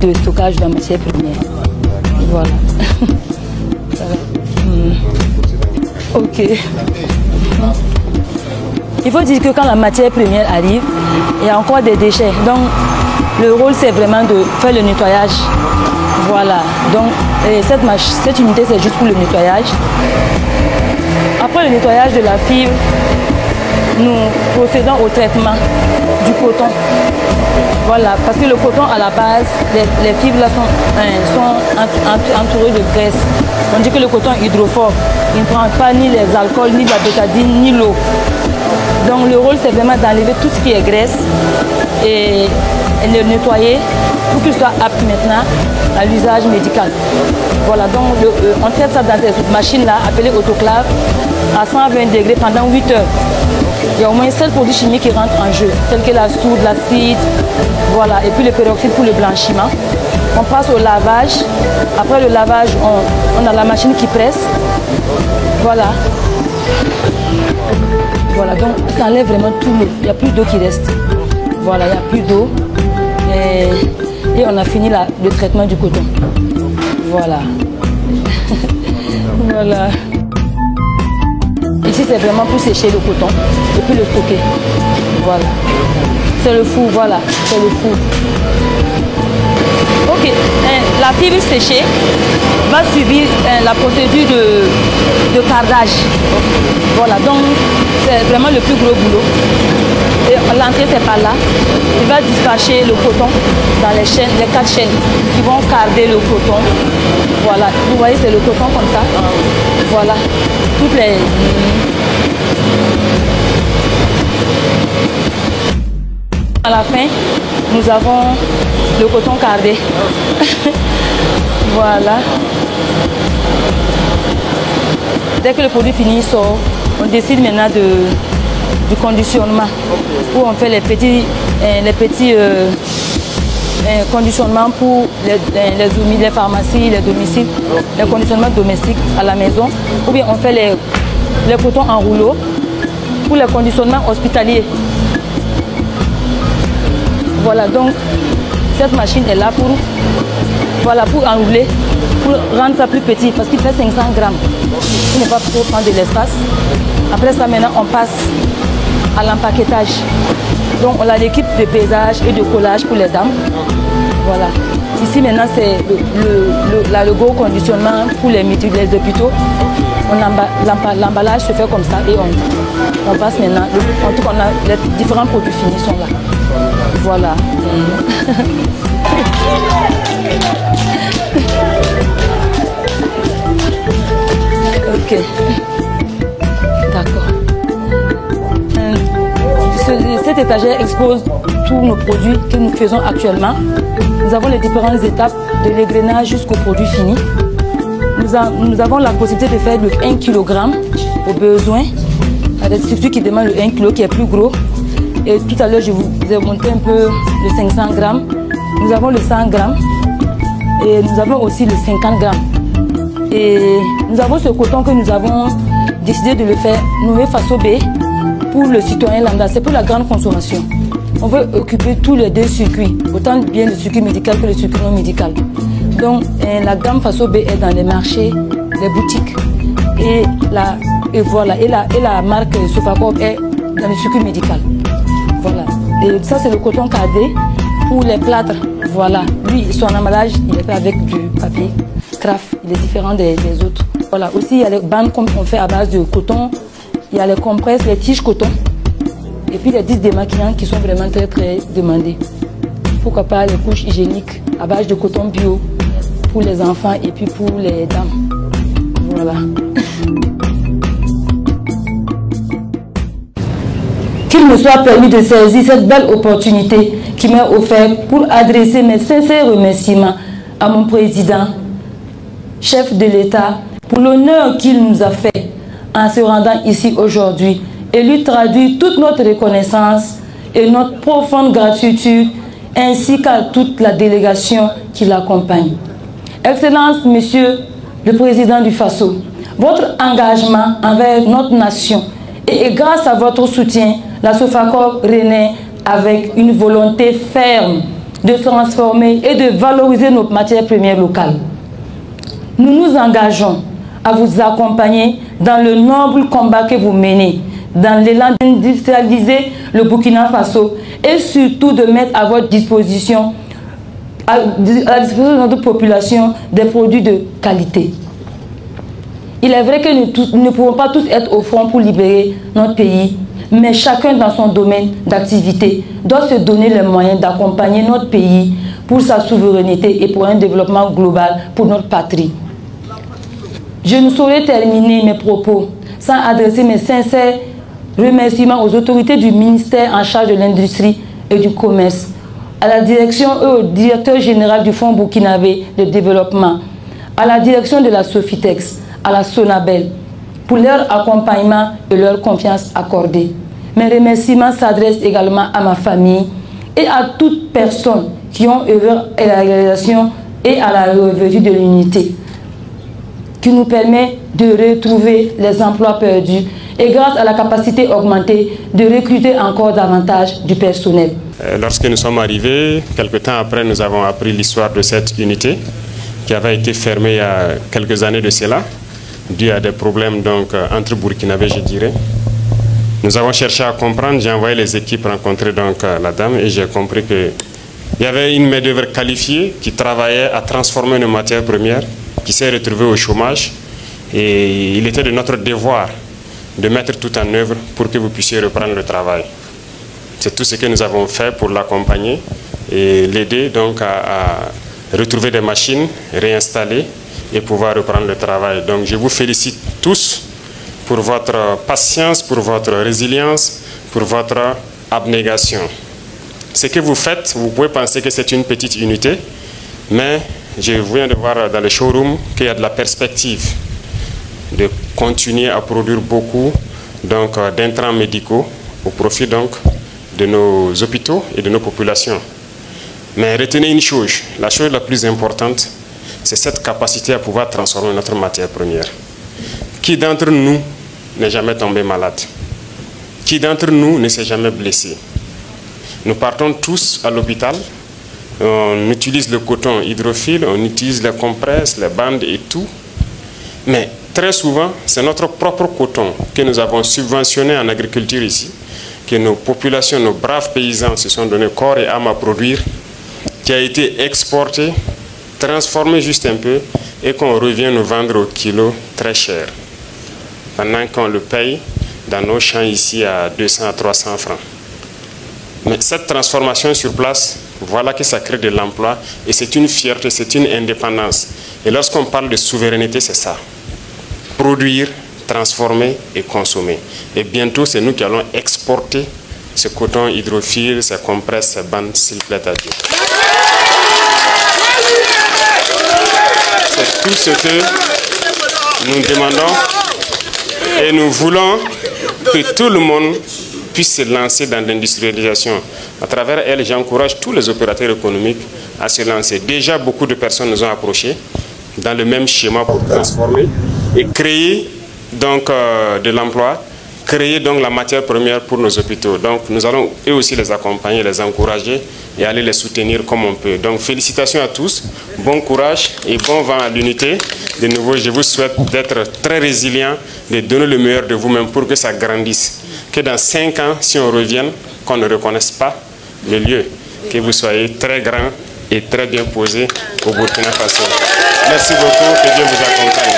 De stockage de la matière première. Voilà. Ok. Il faut dire que quand la matière première arrive, il y a encore des déchets. Donc, le rôle, c'est vraiment de faire le nettoyage. Voilà. Donc, cette unité, c'est juste pour le nettoyage. Après le nettoyage de la fibre, nous procédons au traitement du coton. Voilà, parce que le coton à la base, les fibres là sont entourées de graisse. On dit que le coton est hydrophobe. Il ne prend pas ni les alcools, ni la bétadine, ni l'eau. Donc le rôle, c'est vraiment d'enlever tout ce qui est graisse et le nettoyer pour qu'il soit apte maintenant à l'usage médical. Voilà, donc on traite ça dans cette machine-là appelée autoclave à 120 degrés pendant 8 heures. Il y a au moins 7 produits chimiques qui rentrent en jeu, tels que la soude, l'acide, voilà, et puis le peroxyde pour le blanchiment. On passe au lavage. Après le lavage, on a la machine qui presse. Voilà. Voilà, donc ça enlève vraiment tout l'eau. Il n'y a plus d'eau qui reste. Voilà, il n'y a plus d'eau. Et on a fini le traitement du coton. Voilà. Voilà. Ici, c'est vraiment pour sécher le coton et puis le stocker. Voilà. C'est le four, voilà. C'est le four. Ok. La fibre séchée va subir la procédure de cardage. Voilà. Donc, c'est vraiment le plus gros boulot. Et l'entrée, c'est par là. Il va dispatcher le coton dans les chaînes, les 4 chaînes qui vont carder le coton. Voilà. Vous voyez, c'est le coton comme ça. Voilà. Toutes les... À la fin, nous avons le coton cardé. Voilà. Dès que le produit fini sort, on décide maintenant du conditionnement. Où on fait les petits conditionnements pour les pharmacies, les domiciles, les conditionnements domestiques à la maison. Ou bien on fait les cotons en rouleau pour les conditionnements hospitaliers. Voilà, donc cette machine est là pour enrouler, pour rendre ça plus petit, parce qu'il fait 500 grammes. Il ne va pas trop prendre de l'espace. Après ça, maintenant, on passe à l'empaquetage. Donc, on a l'équipe de pesage et de collage pour les dames. Voilà. Ici, maintenant, c'est le gros conditionnement pour les hôpitaux. L'emballage se fait comme ça et on passe maintenant. En tout cas, les différents produits finis sont là. Voilà. Ok. D'accord. Cette étagère expose tous nos produits que nous faisons actuellement. Nous avons les différentes étapes de l'égrenage jusqu'au produit fini. Nous avons la possibilité de faire le 1 kg au besoin. Il y a des structures qui demandent le 1 kg qui est plus gros. Et tout à l'heure, je vous ai montré un peu le 500 grammes. Nous avons le 100 grammes. Et nous avons aussi le 50 grammes. Et nous avons ce coton que nous avons décidé de le faire nommé Faso B pour le citoyen lambda. C'est pour la grande consommation. On veut occuper tous les deux circuits, autant bien le circuit médical que le circuit non médical. Donc la gamme Faso B est dans les marchés, les boutiques. Et la marque Sofacorp est dans le circuit médical. Voilà. Et ça, c'est le coton cardé pour les plâtres. Voilà. Lui, son emballage, il est fait avec du papier craft. Il est différent des autres. Voilà. Aussi, il y a les bandes qu'on fait à base de coton. Il y a les compresses, les tiges coton. Et puis les disques démaquillants qui sont vraiment très très demandés. Pourquoi pas les couches hygiéniques à base de coton bio pour les enfants et puis pour les dames. Voilà. Qu'il me soit permis de saisir cette belle opportunité qui m'est offerte pour adresser mes sincères remerciements à mon président, chef de l'État, pour l'honneur qu'il nous a fait en se rendant ici aujourd'hui et lui traduire toute notre reconnaissance et notre profonde gratitude ainsi qu'à toute la délégation qui l'accompagne. Excellence, Monsieur le Président du Faso, votre engagement envers notre nation et grâce à votre soutien, la Sofacor renaît avec une volonté ferme de transformer et de valoriser nos matières premières locales. Nous nous engageons à vous accompagner dans le noble combat que vous menez, dans l'élan d'industrialiser le Burkina Faso et surtout de mettre à votre disposition, à la disposition de notre population, des produits de qualité. Il est vrai que nous ne pouvons pas tous être au front pour libérer notre pays, mais chacun dans son domaine d'activité doit se donner les moyens d'accompagner notre pays pour sa souveraineté et pour un développement global pour notre patrie. Je ne saurais terminer mes propos sans adresser mes sincères remerciements aux autorités du ministère en charge de l'industrie et du commerce, à la direction et au directeur général du Fonds burkinabé de développement, à la direction de la Sofitex, à la Sonabel, pour leur accompagnement et leur confiance accordée. Mes remerciements s'adressent également à ma famille et à toute personne qui ont œuvré à la réalisation et à la revue de l'unité, qui nous permet de retrouver les emplois perdus et grâce à la capacité augmentée de recruter encore davantage du personnel. Lorsque nous sommes arrivés, quelque temps après, nous avons appris l'histoire de cette unité qui avait été fermée il y a quelques années de cela, dû à des problèmes donc, entre Burkinabés, je dirais. Nous avons cherché à comprendre, j'ai envoyé les équipes rencontrer donc, la dame et j'ai compris qu'il y avait une main-d'œuvre qualifiée qui travaillait à transformer nos matières premières, qui s'est retrouvée au chômage et il était de notre devoir de mettre tout en œuvre pour que vous puissiez reprendre le travail. C'est tout ce que nous avons fait pour l'accompagner et l'aider donc à retrouver des machines, réinstaller et pouvoir reprendre le travail. Donc je vous félicite tous pour votre patience, pour votre résilience, pour votre abnégation. Ce que vous faites, vous pouvez penser que c'est une petite unité, mais je viens de voir dans le showroom qu'il y a de la perspective de continuer à produire beaucoup d'intrants médicaux au profit donc de nos hôpitaux et de nos populations. Mais retenez une chose, la chose la plus importante, c'est cette capacité à pouvoir transformer notre matière première. Qui d'entre nous n'est jamais tombé malade? Qui d'entre nous ne s'est jamais blessé? Nous partons tous à l'hôpital, on utilise le coton hydrophile, on utilise les compresses, les bandes et tout. Mais très souvent, c'est notre propre coton que nous avons subventionné en agriculture ici, que nos populations, nos braves paysans se sont donné corps et âme à produire, qui a été exporté, transformé juste un peu et qu'on revient nous vendre au kilo très cher. Pendant qu'on le paye dans nos champs ici à 200 à 300 francs. Mais cette transformation sur place, voilà que ça crée de l'emploi et c'est une fierté, c'est une indépendance. Et lorsqu'on parle de souveraineté, c'est ça. Produire, transformer et consommer. Et bientôt, c'est nous qui allons exporter ce coton hydrophile, ces compresses, ces bandes, s'il plaît à Dieu. C'est tout ce que nous demandons et nous voulons que tout le monde puisse se lancer dans l'industrialisation. À travers elle, j'encourage tous les opérateurs économiques à se lancer. Déjà, beaucoup de personnes nous ont approchés dans le même schéma pour transformer et créer donc, de l'emploi, créer donc la matière première pour nos hôpitaux. Donc nous allons eux aussi les accompagner, les encourager et aller les soutenir comme on peut. Donc félicitations à tous, bon courage et bon vent à l'unité. De nouveau, je vous souhaite d'être très résilients, de donner le meilleur de vous-même pour que ça grandisse. Que dans 5 ans, si on revient, qu'on ne reconnaisse pas le lieu, que vous soyez très grands et très bien posés au Burkina Faso. Merci beaucoup, que Dieu vous accompagne.